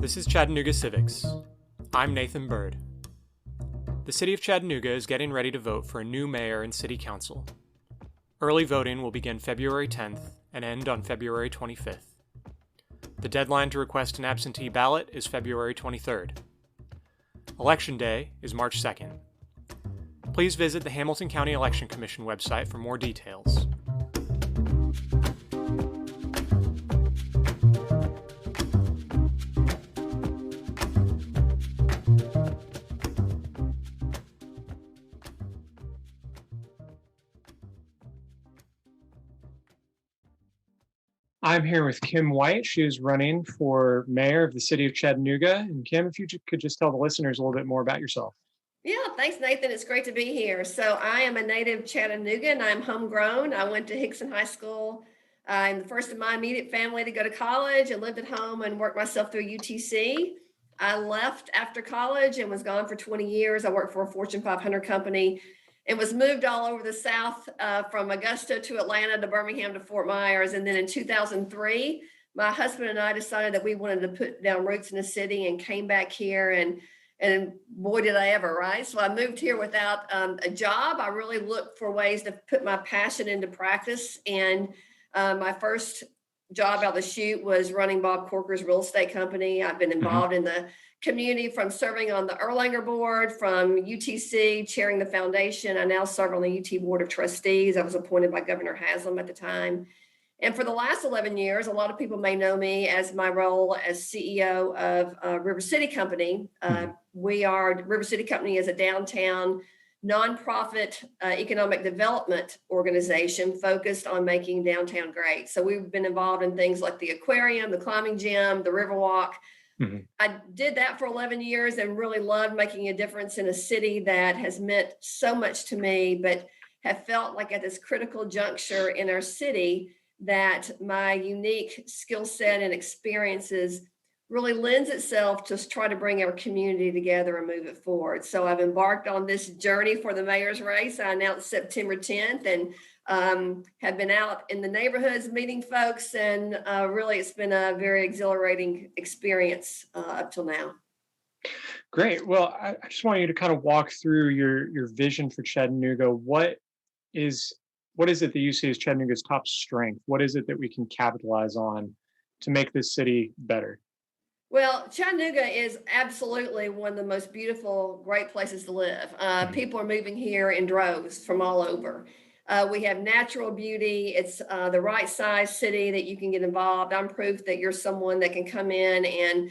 This is Chattanooga Civics. I'm Nathan Bird. The City of Chattanooga is getting ready to vote for a new mayor and city council. Early voting will begin February 10th and end on February 25th. The deadline to request an absentee ballot is February 23rd. Election Day is March 2nd. Please visit the Hamilton County Election Commission website for more details. I'm here with Kim White. She is running for mayor of the city of Chattanooga. And Kim, if you could just tell the listeners a little bit more about yourself. Yeah, thanks, Nathan. It's great to be here. So I am a native Chattanooga and I'm homegrown. I went to Hickson High School. I'm the first of my immediate family to go to college and lived at home and worked myself through UTC. I left after college and was gone for 20 years. I worked for a Fortune 500 company and was moved all over the South from Augusta to Atlanta to Birmingham to Fort Myers. And then in 2003, my husband and I decided that we wanted to put down roots in the city and came back here and boy, did I ever, right? So I moved here without a job. I really looked for ways to put my passion into practice. And my first job out of the chute was running Bob Corker's real estate company. I've been involved in the community from serving on the Erlanger board, from UTC, chairing the foundation. I now serve on the UT Board of Trustees. I was appointed by Governor Haslam at the time. And for the last 11 years, a lot of people may know me as my role as CEO of River City Company. River City Company is a downtown nonprofit economic development organization focused on making downtown great. So we've been involved in things like the aquarium, the climbing gym, the Riverwalk. I did that for 11 years and really loved making a difference in a city that has meant so much to me, but have felt like at this critical juncture in our city that my unique skill set and experiences really lends itself to try to bring our community together and move it forward. So I've embarked on this journey for the mayor's race. I announced September 10th and have been out in the neighborhoods meeting folks. And really, it's been a very exhilarating experience up till now. Great. Well, I just want you to kind of walk through your vision for Chattanooga. What is it that you see as Chattanooga's top strength? What is it that we can capitalize on to make this city better? Well, Chattanooga is absolutely one of the most beautiful, great places to live. People are moving here in droves from all over. We have natural beauty. It's the right size city that you can get involved. I'm proof that you're someone that can come in and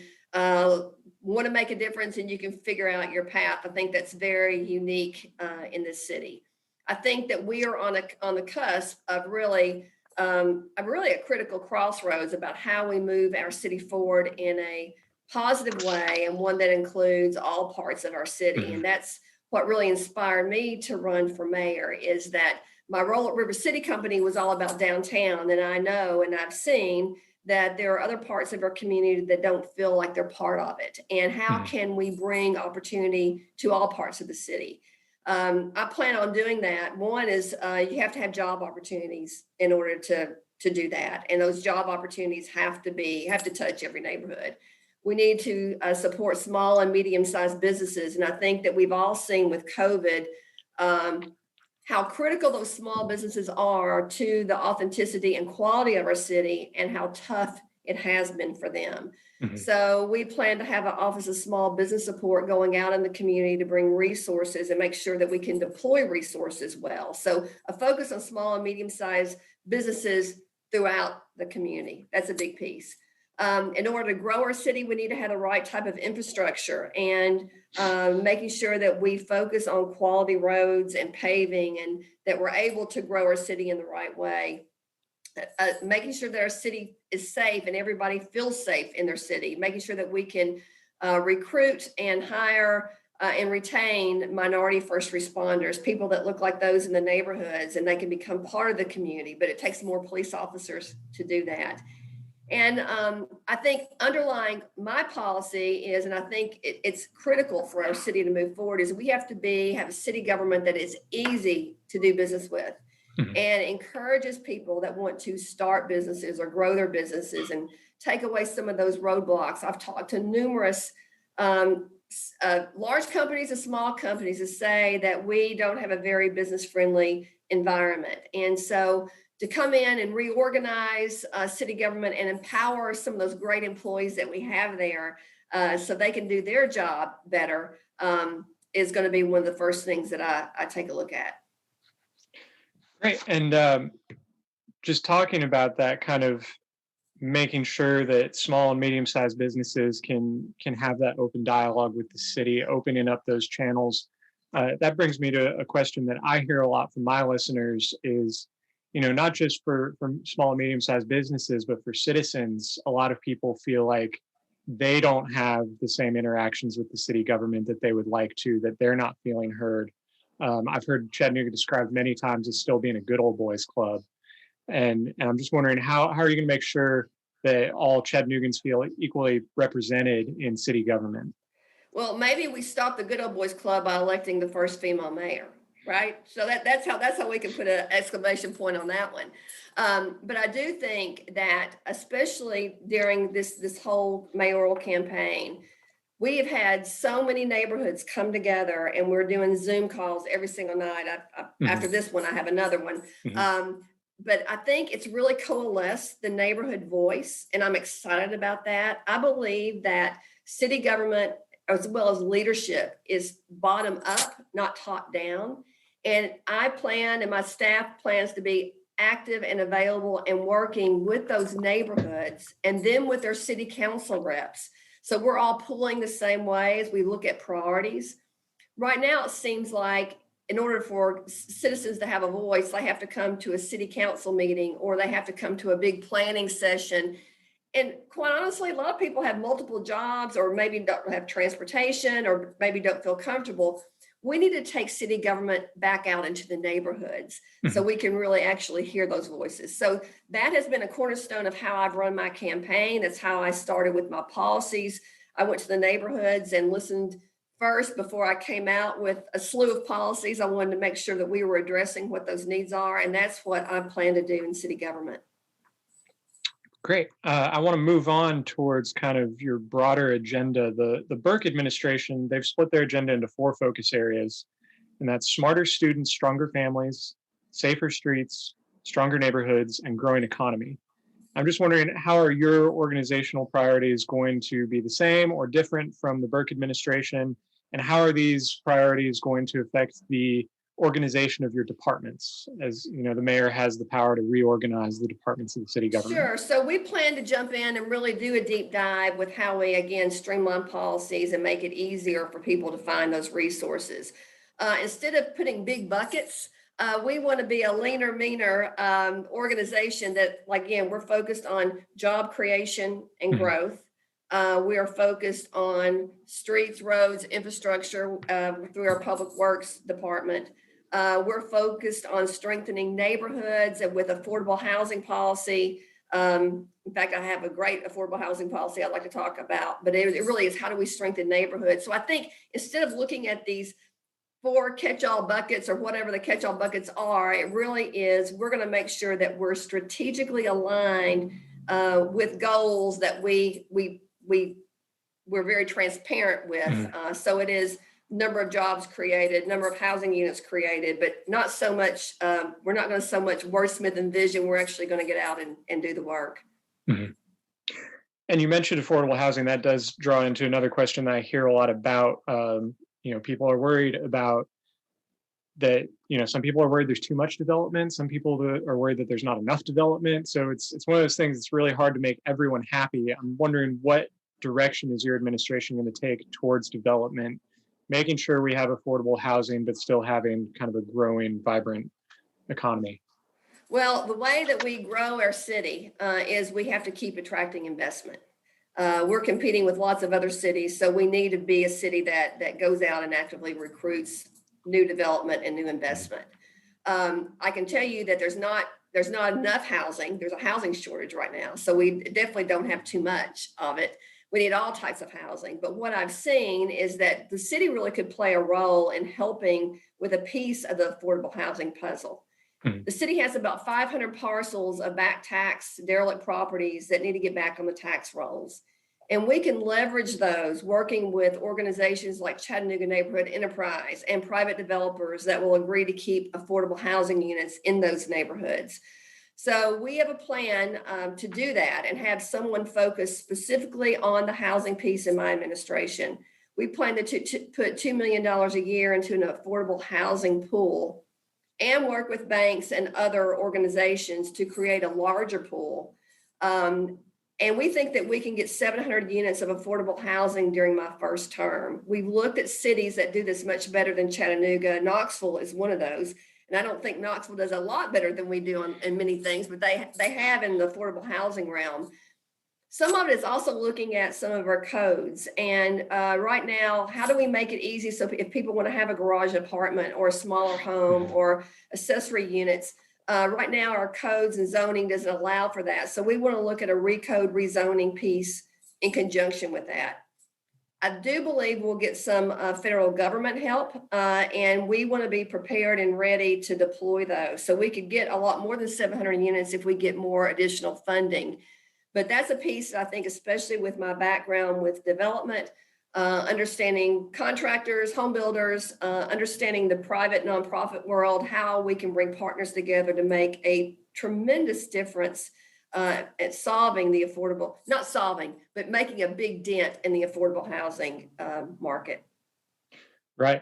want to make a difference and you can figure out your path. I think that's very unique in this city. I think that we are on the cusp of really a critical crossroads about how we move our city forward in a positive way and one that includes all parts of our city. And that's what really inspired me to run for mayor, is that my role at River City Company was all about downtown. And I know and I've seen that there are other parts of our community that don't feel like they're part of it. And how can we bring opportunity to all parts of the city? I plan on doing that. One is you have to have job opportunities in order to do that. And those job opportunities have to touch every neighborhood. We need to support small and medium-sized businesses. And I think that we've all seen with COVID how critical those small businesses are to the authenticity and quality of our city and how tough it has been for them. So we plan to have an Office of Small Business Support going out in the community to bring resources and make sure that we can deploy resources well. So a focus on small and medium-sized businesses throughout the community. That's a big piece. In order to grow our city, we need to have the right type of infrastructure and making sure that we focus on quality roads and paving and that we're able to grow our city in the right way. Making sure that our city is safe and everybody feels safe in their city, making sure that we can recruit and hire and retain minority first responders, people that look like those in the neighborhoods, and they can become part of the community, but it takes more police officers to do that. And I think underlying my policy is, and I think it's critical for our city to move forward, is we have to have a city government that is easy to do business with. and encourages people that want to start businesses or grow their businesses and take away some of those roadblocks. I've talked to numerous large companies and small companies that say that we don't have a very business-friendly environment. And so to come in and reorganize city government and empower some of those great employees that we have there so they can do their job better is going to be one of the first things that I take a look at. Great. And just talking about that, kind of making sure that small and medium-sized businesses can have that open dialogue with the city, opening up those channels. That brings me to a question that I hear a lot from my listeners is, not just for small and medium-sized businesses, but for citizens, a lot of people feel like they don't have the same interactions with the city government that they would like to, that they're not feeling heard. I've heard Chattanooga described many times as still being a good old boys club. And I'm just wondering, how are you going to make sure that all Chattanoogans feel equally represented in city government? Well, maybe we stop the good old boys club by electing the first female mayor, right? So that's how we can put an exclamation point on that one. But I do think that, especially during this whole mayoral campaign, we have had so many neighborhoods come together, and we're doing Zoom calls every single night. After this one, I have another one. But I think it's really coalesced the neighborhood voice, and I'm excited about that. I believe that city government, as well as leadership, is bottom up, not top down. And I plan, and my staff plans, to be active and available and working with those neighborhoods and then with their city council reps. So we're all pulling the same way as we look at priorities. Right now, it seems like in order for citizens to have a voice, they have to come to a city council meeting, or they have to come to a big planning session. And quite honestly, a lot of people have multiple jobs, or maybe don't have transportation, or maybe don't feel comfortable. We need to take city government back out into the neighborhoods so we can really actually hear those voices. So that has been a cornerstone of how I've run my campaign. That's how I started with my policies. I went to the neighborhoods and listened first before I came out with a slew of policies. I wanted to make sure that we were addressing what those needs are, and that's what I plan to do in city government. Great. I want to move on towards kind of your broader agenda. The Burke administration, they've split their agenda into 4 focus areas, and that's smarter students, stronger families, safer streets, stronger neighborhoods, and growing economy. I'm just wondering, how are your organizational priorities going to be the same or different from the Burke administration? And how are these priorities going to affect the organization of your departments? As the mayor has the power to reorganize the departments of the city government. Sure. So we plan to jump in and really do a deep dive with how we, again, streamline policies and make it easier for people to find those resources. Instead of putting big buckets, we want to be a leaner, meaner organization that, again, we're focused on job creation and growth. We are focused on streets, roads, infrastructure through our public works department. We're focused on strengthening neighborhoods and with affordable housing policy. In fact, I have a great affordable housing policy I'd like to talk about, but it really is, how do we strengthen neighborhoods? So I think instead of looking at these 4 catch-all buckets or whatever the catch-all buckets are, it really is, we're going to make sure that we're strategically aligned with goals that we're very transparent with. So it is number of jobs created, number of housing units created, but not so much, we're not going to so much wordsmith and vision. We're actually going to get out and do the work. And you mentioned affordable housing. That does draw into another question that I hear a lot about. People are worried about that, some people are worried there's too much development. Some people are worried that there's not enough development. So it's one of those things that's really hard to make everyone happy. I'm wondering, what direction is your administration going to take towards development, making sure we have affordable housing, but still having kind of a growing, vibrant economy? Well, the way that we grow our city is we have to keep attracting investment. We're competing with lots of other cities, so we need to be a city that goes out and actively recruits new development and new investment. I can tell you that there's not enough housing. There's a housing shortage right now, so we definitely don't have too much of it. We need all types of housing. But what I've seen is that the city really could play a role in helping with a piece of the affordable housing puzzle. The city has about 500 parcels of back tax derelict properties that need to get back on the tax rolls. And we can leverage those working with organizations like Chattanooga Neighborhood Enterprise and private developers that will agree to keep affordable housing units in those neighborhoods. So we have a plan to do that and have someone focus specifically on the housing piece in my administration. We plan to put $2 million a year into an affordable housing pool and work with banks and other organizations to create a larger pool. And we think that we can get 700 units of affordable housing during my first term. We've looked at cities that do this much better than Chattanooga. Knoxville is one of those. And I don't think Knoxville does a lot better than we do in many things, but they have in the affordable housing realm. Some of it is also looking at some of our codes. And right now, how do we make it easy so if people want to have a garage apartment or a smaller home or accessory units, right now our codes and zoning doesn't allow for that. So we want to look at a recode rezoning piece in conjunction with that. I do believe we'll get some federal government help, and we want to be prepared and ready to deploy those. So we could get a lot more than 700 units if we get more additional funding. But that's a piece that I think, especially with my background with development, understanding contractors, home builders, understanding the private nonprofit world, how we can bring partners together to make a tremendous difference at solving the affordable, not solving, but making a big dent in the affordable housing market. Right.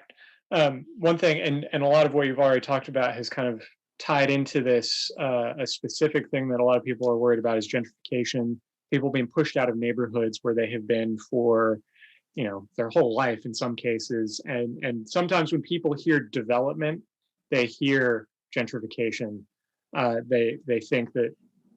One thing, and a lot of what you've already talked about has kind of tied into this. A specific thing that a lot of people are worried about is gentrification, people being pushed out of neighborhoods where they have been for, their whole life in some cases. And sometimes when people hear development, they hear gentrification. They think that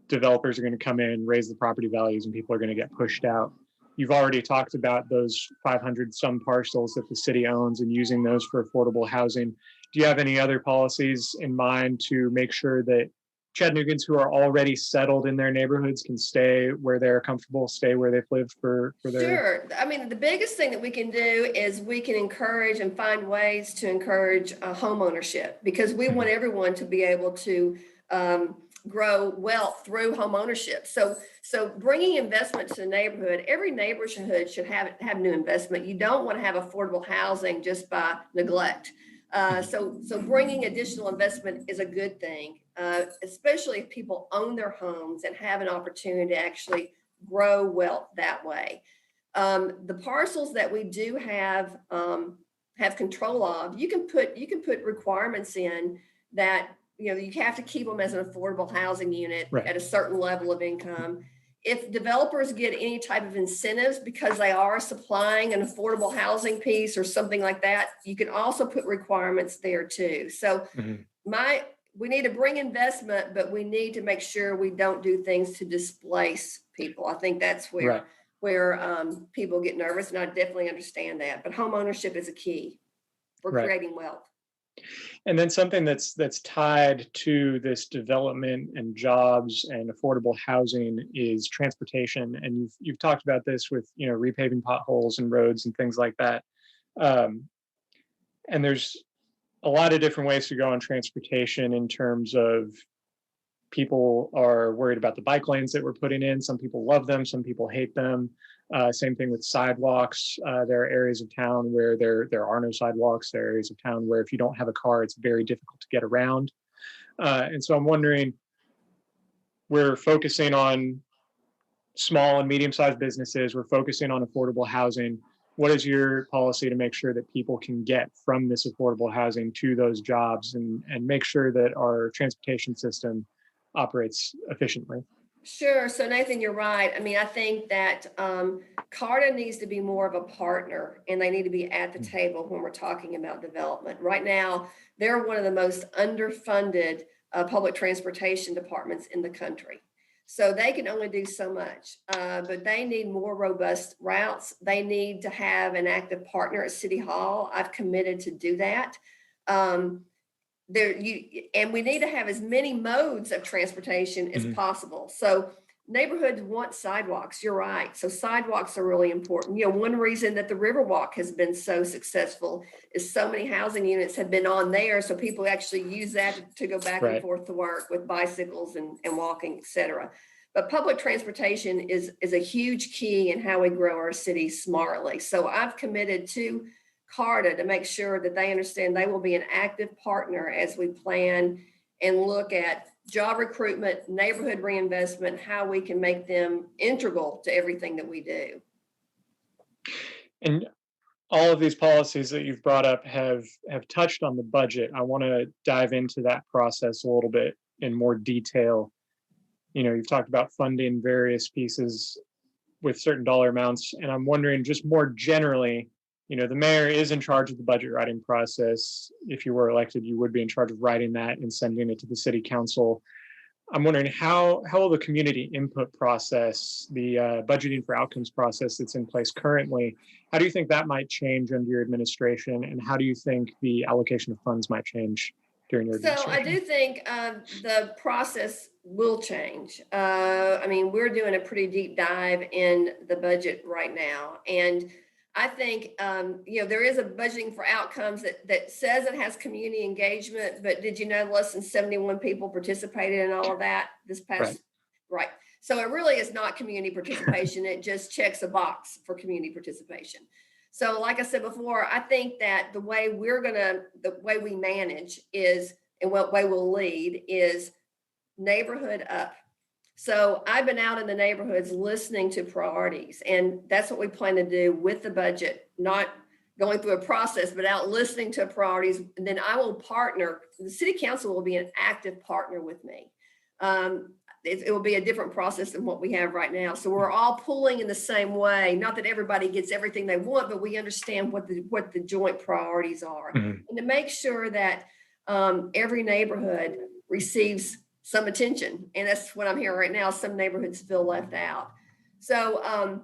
developers are going to come in, raise the property values, and people are going to get pushed out. You've already talked about those 500 some parcels that the city owns and using those for affordable housing. Do you have any other policies in mind to make sure that Chattanoogans who are already settled in their neighborhoods can stay where they're comfortable, stay where they've lived for their... Sure. I mean, the biggest thing that we can do is we can encourage and find ways to encourage home ownership, because we want everyone to be able to grow wealth through home ownership. So bringing investment to the neighborhood, every neighborhood should have new investment. You don't want to have affordable housing just by neglect. So bringing additional investment is a good thing, especially if people own their homes and have an opportunity to actually grow wealth that way. The parcels that we do have control of, you can put requirements in that you have to keep them as an affordable housing unit at a certain level of income. If developers get any type of incentives because they are supplying an affordable housing piece or something like that, you can also put requirements there too. So we need to bring investment, but we need to make sure we don't do things to displace people. I think that's where people get nervous, and I definitely understand that. But home ownership is a key for creating wealth. And then something that's tied to this development and jobs and affordable housing is transportation. And you've talked about this with repaving potholes and roads and things like that. And there's a lot of different ways to go on transportation in terms of people are worried about the bike lanes that we're putting in. Some people love them, some people hate them. Same thing with sidewalks. There are areas of town where there are no sidewalks. There are areas of town where if you don't have a car, it's very difficult to get around. And so I'm wondering, we're focusing on small and medium-sized businesses. We're focusing on affordable housing. What is your policy to make sure that people can get from this affordable housing to those jobs and make sure that our transportation system operates efficiently? Sure. So Nathan, you're right. I mean, I think that CARTA needs to be more of a partner, and they need to be at the table when we're talking about development. Right now, they're one of the most underfunded public transportation departments in the country. So they can only do so much, but they need more robust routes. They need to have an active partner at City Hall. I've committed to do that. And we need to have as many modes of transportation as possible. So neighborhoods want sidewalks. You're right. So sidewalks are really important. One reason that the Riverwalk has been so successful is so many housing units have been on there. So people actually use that to go back and Right. forth to work with bicycles and walking, et cetera. But public transportation is a huge key in how we grow our city smartly. So I've committed to CARTA to make sure that they understand they will be an active partner as we plan and look at job recruitment, neighborhood reinvestment, how we can make them integral to everything that we do. And all of these policies that you've brought up have touched on the budget. I want to dive into that process a little bit in more detail. You've talked about funding various pieces with certain dollar amounts, and I'm wondering just more generally, the mayor is in charge of the budget writing process. If you were elected, you would be in charge of writing that and sending it to the city council. I'm wondering how will the community input process, the budgeting for outcomes process that's in place currently, how do you think that might change under your administration, and how do you think the allocation of funds might change during your So I administration? do think the process will change. We're doing a pretty deep dive in the budget right now. And I think, there is a budgeting for outcomes that says it has community engagement, but did you know less than 71 people participated in all of that this Right. past, right? So it really is not community participation. It just checks a box for community participation. So like I said before, I think that the way we manage is, and what way we'll lead is neighborhood up. So I've been out in the neighborhoods listening to priorities, and that's what we plan to do with the budget, not going through a process, but out listening to priorities. And then I will partner, the city council will be an active partner with me. It will be a different process than what we have right now. So we're all pulling in the same way. Not that everybody gets everything they want, but we understand what the joint priorities are. Mhm. And to make sure that every neighborhood receives some attention. And that's what I'm hearing right now. Some neighborhoods feel left out. So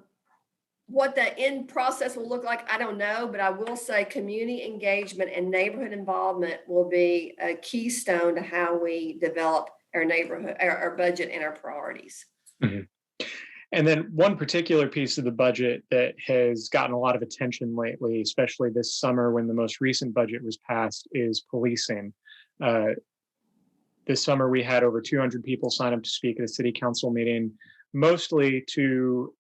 what the end process will look like, I don't know, but I will say community engagement and neighborhood involvement will be a keystone to how we develop our neighborhood, our budget and our priorities. Mhm. And then one particular piece of the budget that has gotten a lot of attention lately, especially this summer when the most recent budget was passed, is policing. Uh, this summer, we had over 200 people sign up to speak at a city council meeting, mostly to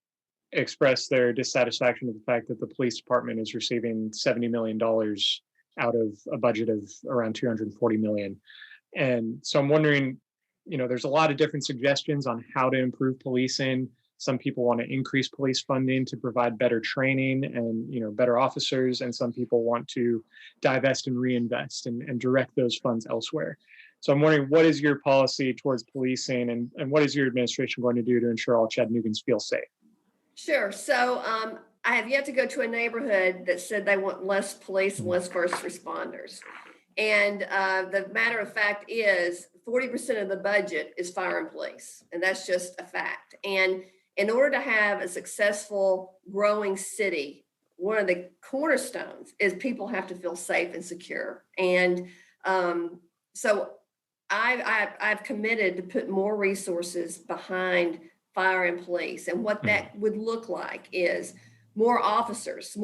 express their dissatisfaction with the fact that the police department is receiving $70 million out of a budget of around 240 million. And so I'm wondering, there's a lot of different suggestions on how to improve policing. Some people want to increase police funding to provide better training and, better officers. And some people want to divest and reinvest and direct those funds elsewhere. So I'm wondering, what is your policy towards policing, and what is your administration going to do to ensure all Chattanoogan's feel safe? Sure. So I have yet to go to a neighborhood that said they want less police and less first responders. And the matter of fact is 40% of the budget is fire and police. And that's just a fact. And in order to have a successful growing city, one of the cornerstones is people have to feel safe and secure. And so I've committed to put more resources behind fire and police. And what that would look like is more officers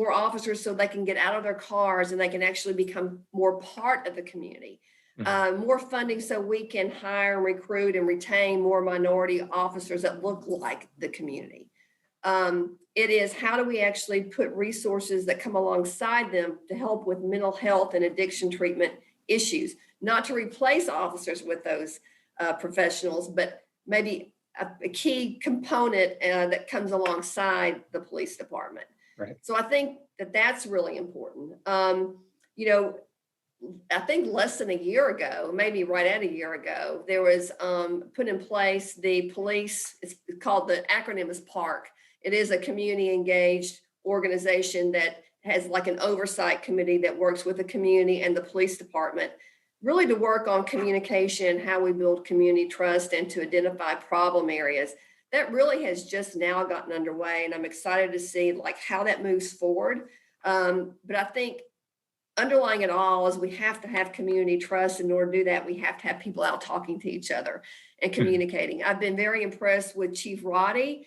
so they can get out of their cars and they can actually become more part of the community. More funding so we can hire and recruit and retain more minority officers that look like the community. It is how do we actually put resources that come alongside them to help with mental health and addiction treatment issues, not to replace officers with those professionals, but maybe a key component that comes alongside the police department. Right. So I think that that's really important. I think less than a year ago, maybe right at a year ago, there was put in place the police, it's called, the acronym is PARC. It is a community engaged organization that has like an oversight committee that works with the community and the police department, really to work on communication, how we build community trust, and to identify problem areas. That really has just now gotten underway, and I'm excited to see like how that moves forward. But I think underlying it all is we have to have community trust. In order to do that, we have to have people out talking to each other and communicating. I've been very impressed with Chief Roddy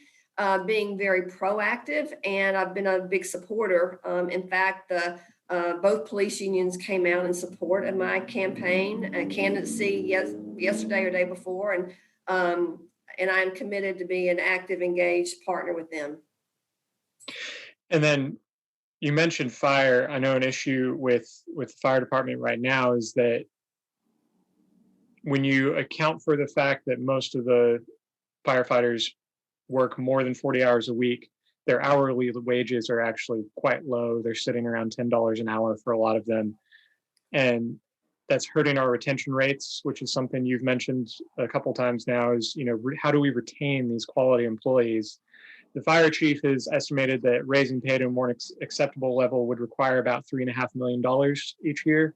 being very proactive, and I've been a big supporter. In fact, both police unions came out in support of my campaign candidacy yesterday or day before, and I'm committed to be an active, engaged partner with them. And then you mentioned fire. I know an issue with the fire department right now is that when you account for the fact that most of the firefighters work more than 40 hours a week, their hourly wages are actually quite low. They're sitting around $10 an hour for a lot of them. And that's hurting our retention rates, which is something you've mentioned a couple times now, is, how do we retain these quality employees? The fire chief has estimated that raising pay to a more acceptable level would require about $3.5 million each year.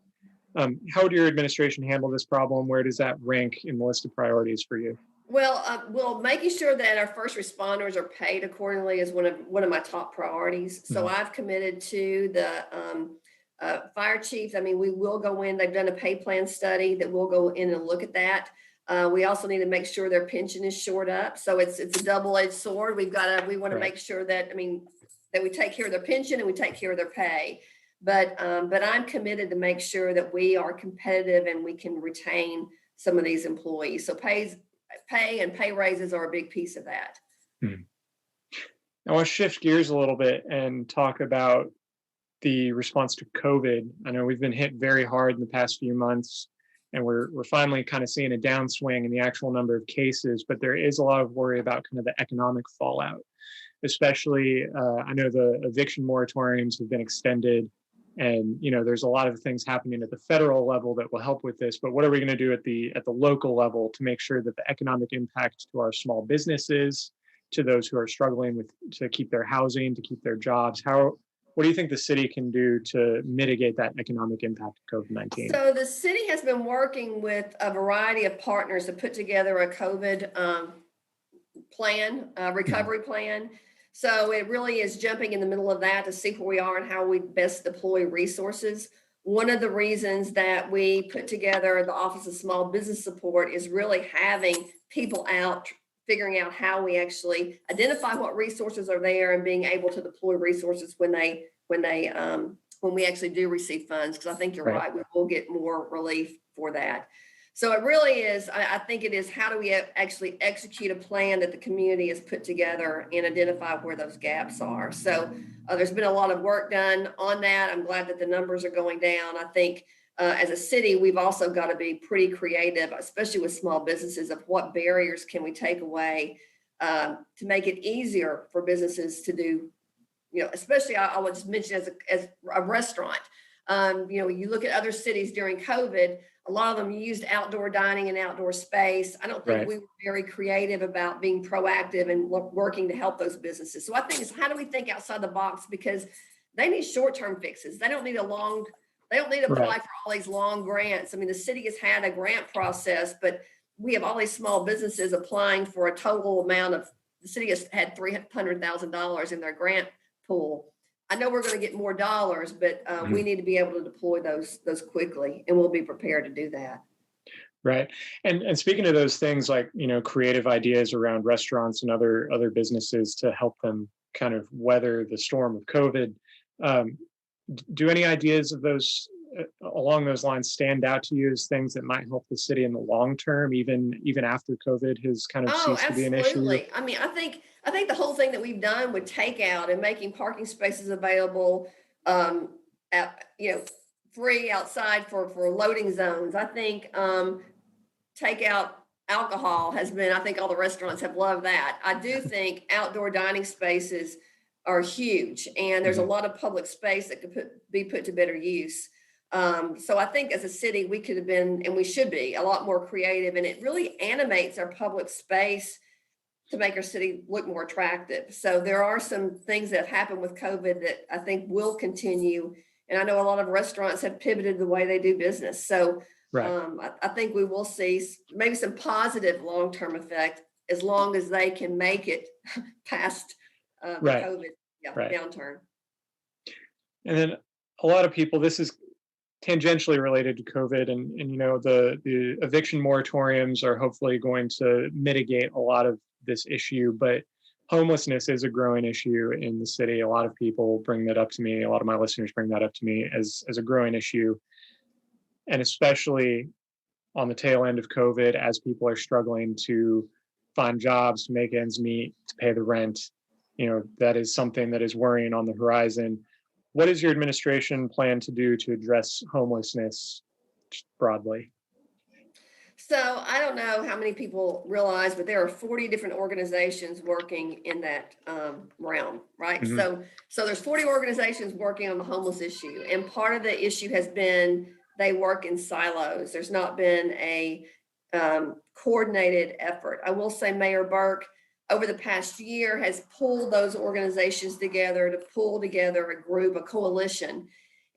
How would your administration handle this problem? Where does that rank in the list of priorities for you? Well, making sure that our first responders are paid accordingly is one of my top priorities. So I've committed to the fire chiefs. I mean, we will go in. They've done a pay plan study that we'll go in and look at that. We also need to make sure their pension is shored up. So it's a double-edged sword. We want to make sure that that we take care of their pension and we take care of their pay. But I'm committed to make sure that we are competitive and we can retain some of these employees. So pay and pay raises are a big piece of that. I want to shift gears a little bit and talk about the response to COVID. I know we've been hit very hard in the past few months, and we're finally kind of seeing a downswing in the actual number of cases, but there is a lot of worry about kind of the economic fallout. Especially, I know the eviction moratoriums have been extended, and there's a lot of things happening at the federal level that will help with this. But what are we going to do at the local level to make sure that the economic impact to our small businesses, to those who are struggling to keep their housing, to keep their jobs, what do you think the city can do to mitigate that economic impact of COVID-19? So the city has been working with a variety of partners to put together a COVID plan, recovery plan. So it really is jumping in the middle of that to see where we are and how we best deploy resources. One of the reasons that we put together the Office of Small Business Support is really having people out figuring out how we actually identify what resources are there and being able to deploy resources when we actually do receive funds. Because I think you're right, we will get more relief for that. So it really is, I think it is, how do we actually execute a plan that the community has put together and identify where those gaps are? So there's been a lot of work done on that. I'm glad that the numbers are going down. I think as a city, we've also got to be pretty creative, especially with small businesses, of what barriers can we take away to make it easier for businesses to do, especially I would just mention as a restaurant. You look at other cities during COVID, a lot of them used outdoor dining and outdoor space. I don't think we were very creative about being proactive and working to help those businesses. So I think it's how do we think outside the box, because they need short-term fixes. They don't need to apply for all these long grants. I mean, the city has had a grant process, but we have all these small businesses applying for a total amount of, the city has had $300,000 in their grant pool. I know we're going to get more dollars, but we need to be able to deploy those quickly, and we'll be prepared to do that. Right. And speaking of those things, like, creative ideas around restaurants and other businesses to help them kind of weather the storm of COVID, do any ideas of those along those lines stand out to you as things that might help the city in the long term, even after COVID has kind of ceased to be an issue? Absolutely. I mean, I think the whole thing that we've done with takeout and making parking spaces available, free outside for loading zones. I think takeout alcohol has been, I think all the restaurants have loved that. I do think outdoor dining spaces are huge, and there's a lot of public space that could be put to better use. So I think as a city, we could have been, and we should be, a lot more creative, and it really animates our public space to make our city look more attractive. So there are some things that have happened with COVID that I think will continue. And I know a lot of restaurants have pivoted the way they do business. So I think we will see maybe some positive long-term effect as long as they can make it past the COVID downturn. And then a lot of people, this is tangentially related to COVID, and the eviction moratoriums are hopefully going to mitigate a lot of this issue, but homelessness is a growing issue in the city. A lot of people bring that up to me. A lot of my listeners bring that up to me as a growing issue, and especially on the tail end of COVID, as people are struggling to find jobs, to make ends meet, to pay the rent. That is something that is worrying on the horizon. What does your administration plan to do to address homelessness broadly? So I don't know how many people realize, but there are 40 different organizations working in that realm, right? Mm-hmm. So there's 40 organizations working on the homeless issue, and part of the issue has been they work in silos. There's not been a coordinated effort. I will say Mayor Burke, over the past year, has pulled those organizations together to pull together a group, a coalition.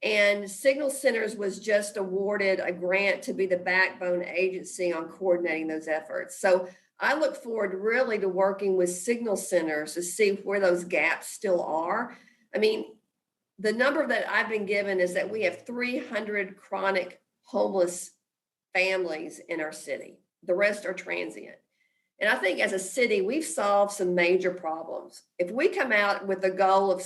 And Signal Centers was just awarded a grant to be the backbone agency on coordinating those efforts. So I look forward really to working with Signal Centers to see where those gaps still are. I mean, the number that I've been given is that we have 300 chronic homeless families in our city. The rest are transient. And I think as a city, we've solved some major problems. If we come out with the goal of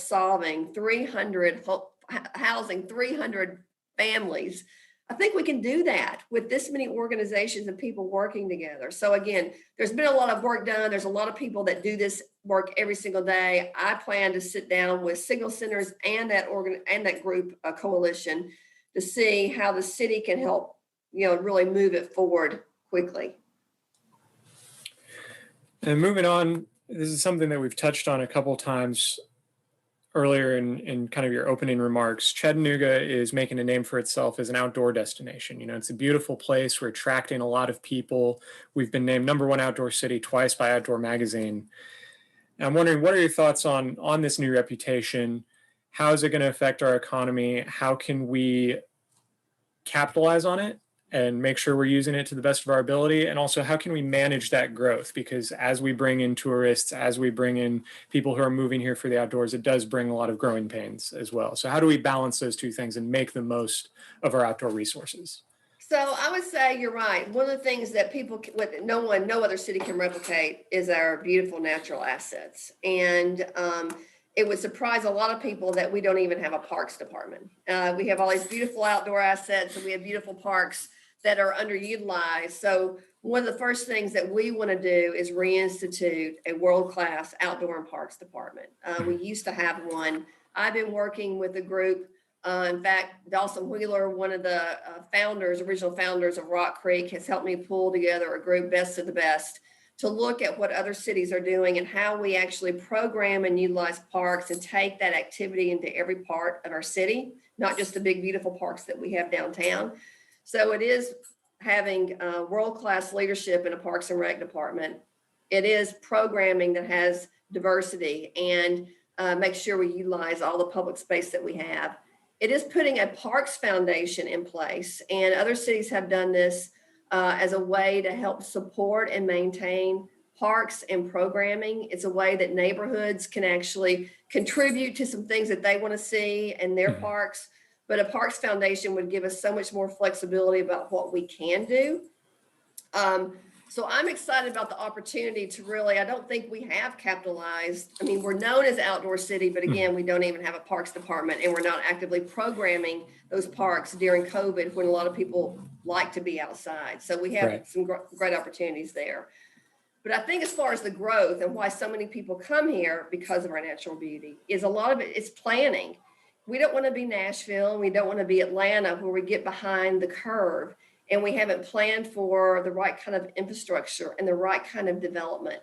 housing 300 families, I think we can do that with this many organizations and people working together. So again, there's been a lot of work done. There's a lot of people that do this work every single day. I plan to sit down with Signal Centers and that group, a coalition, to see how the city can help, really move it forward quickly. And moving on, this is something that we've touched on a couple times earlier in kind of your opening remarks. Chattanooga is making a name for itself as an outdoor destination. It's a beautiful place. We're attracting a lot of people. We've been named #1 outdoor city twice by Outdoor Magazine. And I'm wondering, what are your thoughts on this new reputation? How is it going to affect our economy? How can we capitalize on it and make sure we're using it to the best of our ability? And also, how can we manage that growth? Because as we bring in tourists, as we bring in people who are moving here for the outdoors, it does bring a lot of growing pains as well. So how do we balance those two things and make the most of our outdoor resources? So I would say you're right. One of the things that no other city can replicate is our beautiful natural assets. And it would surprise a lot of people that we don't even have a parks department. We have all these beautiful outdoor assets, and we have beautiful parks that are underutilized. So one of the first things that we want to do is reinstitute a world-class outdoor and parks department. We used to have one. I've been working with a group. In fact, Dawson Wheeler, one of the original founders of Rock Creek, has helped me pull together a group, Best of the Best, to look at what other cities are doing and how we actually program and utilize parks and take that activity into every part of our city, not just the big, beautiful parks that we have downtown. So it is having world-class leadership in a Parks and Rec department. It is programming that has diversity and make sure we utilize all the public space that we have. It is putting a parks foundation in place, and other cities have done this as a way to help support and maintain parks and programming. It's a way that neighborhoods can actually contribute to some things that they want to see in their parks. But a parks foundation would give us so much more flexibility about what we can do. So I'm excited about the opportunity to really, I don't think we have capitalized. I mean, we're known as Outdoor City, but again, we don't even have a parks department, and we're not actively programming those parks during COVID when a lot of people like to be outside. So we have some great opportunities there. But I think as far as the growth and why so many people come here because of our natural beauty is a lot of it is planning. We don't want to be Nashville, and we don't want to be Atlanta where we get behind the curve and we haven't planned for the right kind of infrastructure and the right kind of development.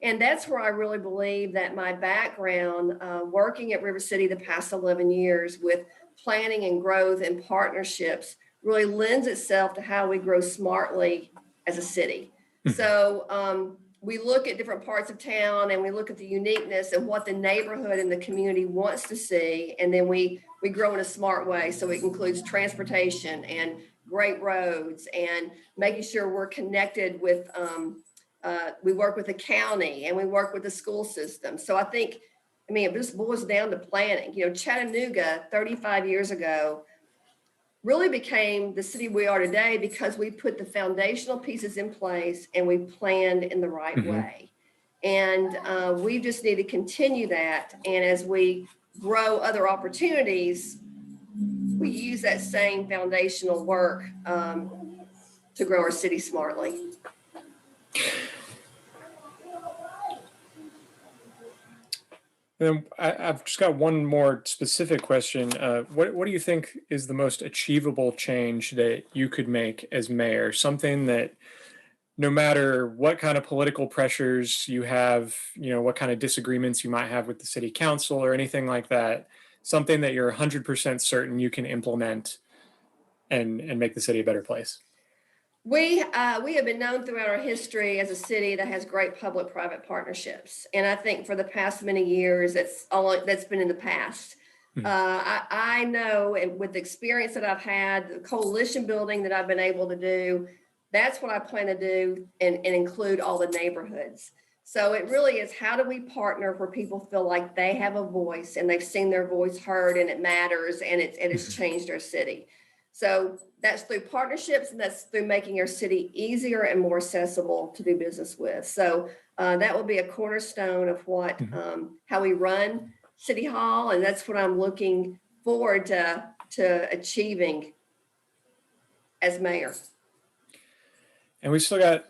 And that's where I really believe that my background working at River City the past 11 years with planning and growth and partnerships really lends itself to how we grow smartly as a city. So we look at different parts of town and we look at the uniqueness and what the neighborhood and the community wants to see. And then we grow in a smart way. So it includes transportation and great roads and making sure we're connected with, we work with the county and we work with the school system. So it just boils down to planning. Chattanooga 35 years ago really became the city we are today because we put the foundational pieces in place and we planned in the right way. And we just need to continue that. And as we grow other opportunities, we use that same foundational work to grow our city smartly. And I've just got one more specific question. What do you think is the most achievable change that you could make as mayor? Something that no matter what kind of political pressures you have, what kind of disagreements you might have with the city council or anything like that, something that you're 100% certain you can implement and make the city a better place. We have been known throughout our history as a city that has great public-private partnerships, and I think for the past many years, that's been in the past. I know, and with the experience that I've had, the coalition building that I've been able to do, that's what I plan to do and include all the neighborhoods. So it really is, how do we partner where people feel like they have a voice and they've seen their voice heard and it matters and it's changed our city. So that's through partnerships, and that's through making our city easier and more accessible to do business with. So that will be a cornerstone of what how we run City Hall, and that's what I'm looking forward to achieving as mayor. And we've still got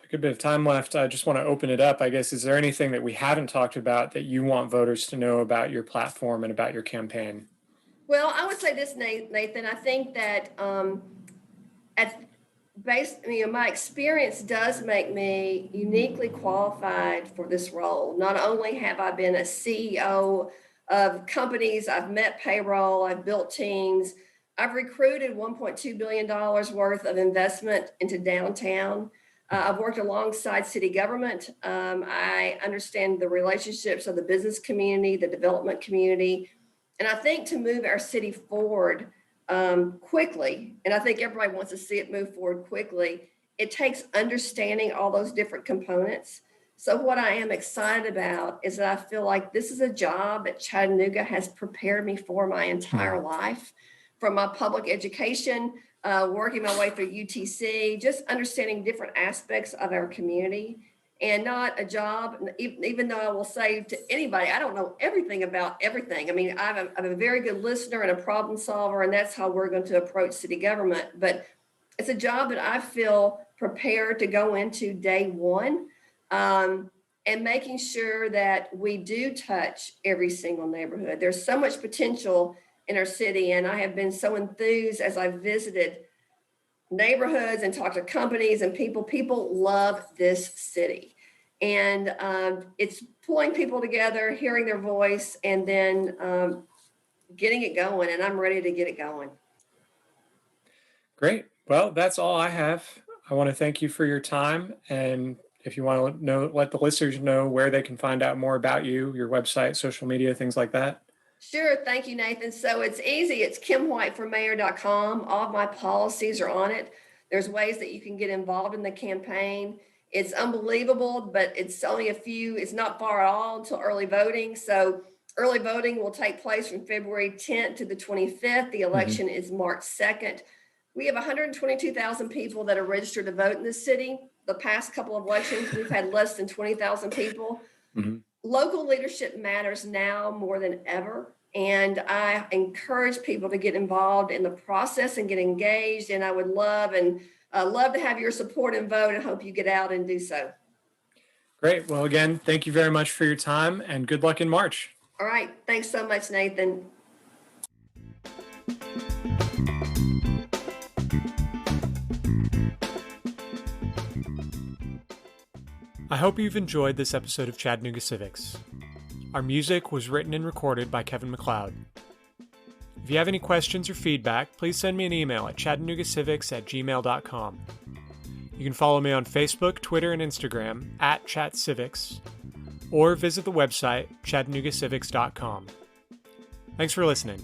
a good bit of time left. I just want to open it up. I guess, is there anything that we haven't talked about that you want voters to know about your platform and about your campaign? Well, I would say this, Nathan. I think that my experience does make me uniquely qualified for this role. Not only have I been a CEO of companies, I've met payroll, I've built teams, I've recruited $1.2 billion worth of investment into downtown. I've worked alongside city government. I understand the relationships of the business community, the development community. And I think to move our city forward quickly, and I think everybody wants to see it move forward quickly, it takes understanding all those different components. So what I am excited about is that I feel like this is a job that Chattanooga has prepared me for my entire life, from my public education, working my way through UTC, just understanding different aspects of our community. And not a job, even though I will say to anybody, I don't know everything about everything. I mean, I'm a very good listener and a problem solver, and that's how we're going to approach city government. But it's a job that I feel prepared to go into day one, and making sure that we do touch every single neighborhood. There's so much potential in our city, and I have been so enthused as I've visited neighborhoods and talked to companies and people. People love this city. And it's pulling people together, hearing their voice, and then getting it going. And I'm ready to get it going. Great. Well, that's all I have. I want to thank you for your time. And if you want to let the listeners know where they can find out more about you, your website, social media, things like that. Sure. Thank you, Nathan. So it's easy. It's kimwhiteformayor.com. All of my policies are on it. There's ways that you can get involved in the campaign. It's unbelievable, but it's not far at all until early voting. So early voting will take place from February 10th to the 25th. The election is March 2nd. We have 122,000 people that are registered to vote in this city. The past couple of elections, we've had less than 20,000 people. Local leadership matters now more than ever. And I encourage people to get involved in the process and get engaged. And I would love to have your support and vote, and hope you get out and do so. Great. Well, again, thank you very much for your time, and good luck in March. All right. Thanks so much, Nathan. I hope you've enjoyed this episode of Chattanooga Civics. Our music was written and recorded by Kevin MacLeod. If you have any questions or feedback, please send me an email at chattanoogacivics@gmail.com. You can follow me on Facebook, Twitter, and Instagram @chatcivics, or visit the website chattanoogacivics.com. Thanks for listening.